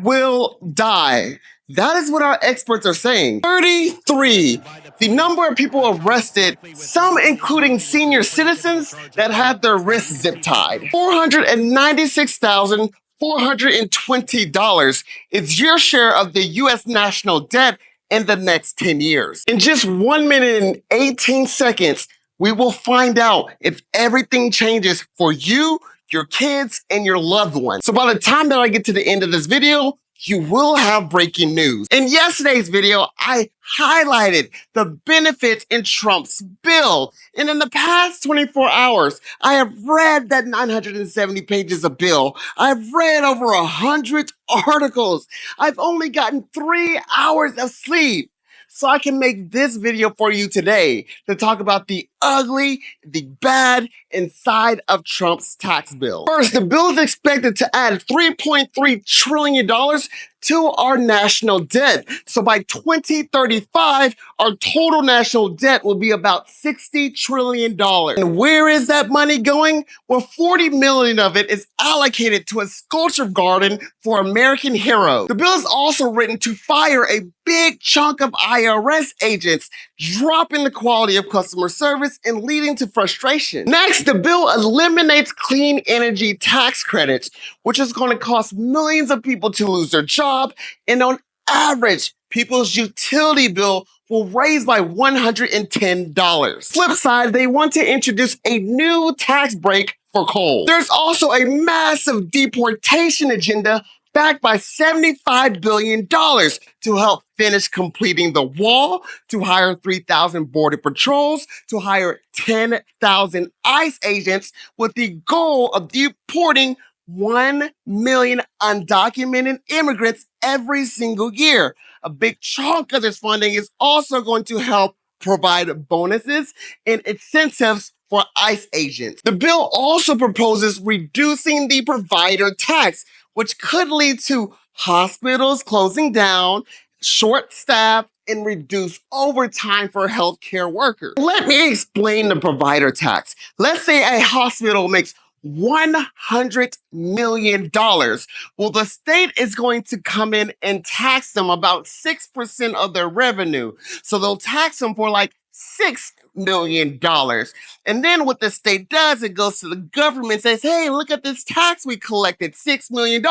will die. That is what our experts are saying. 33, the number of people arrested, some including senior citizens that had their wrists zip tied. $496,420 is your share of the US national debt in the next 10 years. In just 1 minute and 18 seconds, we will find out if everything changes for you, your kids, and your loved ones. So by the time that I get to the end of this video, you will have breaking news. In yesterday's video, I highlighted the benefits in Trump's bill. And in the past 24 hours, I have read that 970 pages of bill. I've read over 100 articles. I've only gotten 3 hours of sleep. So I can make this video for you today to talk about the ugly, the bad inside of Trump's tax bill. First, the bill is expected to add $3.3 trillion to our national debt. So by 2035, our total national debt will be about $60 trillion. And where is that money going? Well, 40 million of it is allocated to a sculpture garden for American heroes. The bill is also written to fire a big chunk of IRS agents, dropping the quality of customer service and leading to frustration. Next, the bill eliminates clean energy tax credits, which is going to cost millions of people to lose their job. And on average, people's utility bill will raise by $110. Flip side, they want to introduce a new tax break for coal. There's also a massive deportation agenda backed by $75 billion to help finish completing the wall, to hire 3,000 border patrols, to hire 10,000 ICE agents with the goal of deporting 1 million undocumented immigrants every single year. A big chunk of this funding is also going to help provide bonuses and incentives for ICE agents. The bill also proposes reducing the provider tax, which could lead to hospitals closing down, short staff, and reduce overtime for healthcare workers. Let me explain the provider tax. Let's say a hospital makes $100 million. Well, the state is going to come in and tax them about 6% of their revenue. So they'll tax them for like $6 million. And then what the state does, it goes to the government and says, hey, look at this tax we collected, $6 million.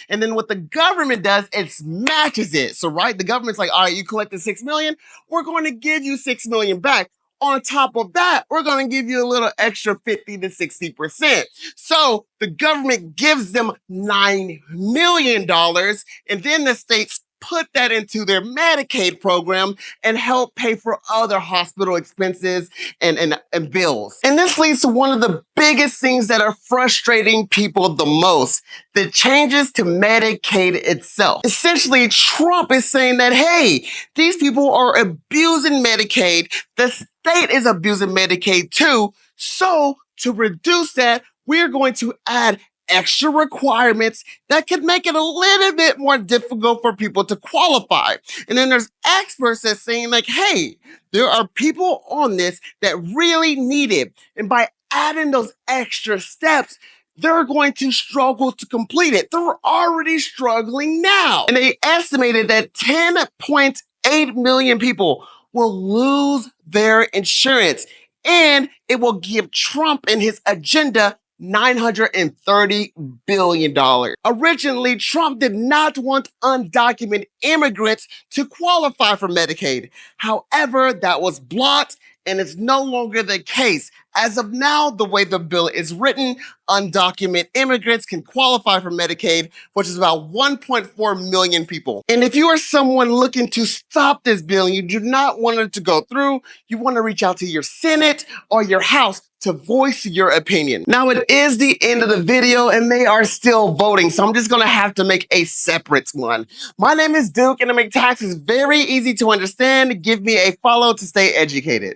And then what the government does, it matches it. So, right, the government's like, all right, you collected $6 million, we're going to give you $6 million back. On top of that, we're going to give you a little extra 50 to 60%. So the government gives them $9 million, and then the states put that into their Medicaid program and help pay for other hospital expenses and bills. And this leads to one of the biggest things that are frustrating people the most, the changes to Medicaid itself. Essentially, Trump is saying that, hey, these people are abusing Medicaid. The state is abusing Medicaid too. So to reduce that, we're going to add extra requirements that could make it a little bit more difficult for people to qualify. And then there's experts that saying like, hey, there are people on this that really need it. And by adding those extra steps, they're going to struggle to complete it. They're already struggling now. And they estimated that 10.8 million people will lose their insurance. And it will give Trump and his agenda $930 billion. Originally, Trump did not want undocumented immigrants to qualify for Medicaid. However, that was blocked and it's no longer the case. As of now, the way the bill is written, undocumented immigrants can qualify for Medicaid, which is about 1.4 million people. And if you are someone looking to stop this bill and you do not want it to go through, you want to reach out to your Senate or your House to voice your opinion. Now, it is the end of the video and they are still voting, so I'm just gonna have to make a separate one. My name is Duke and I make taxes very easy to understand. Give me a follow to stay educated.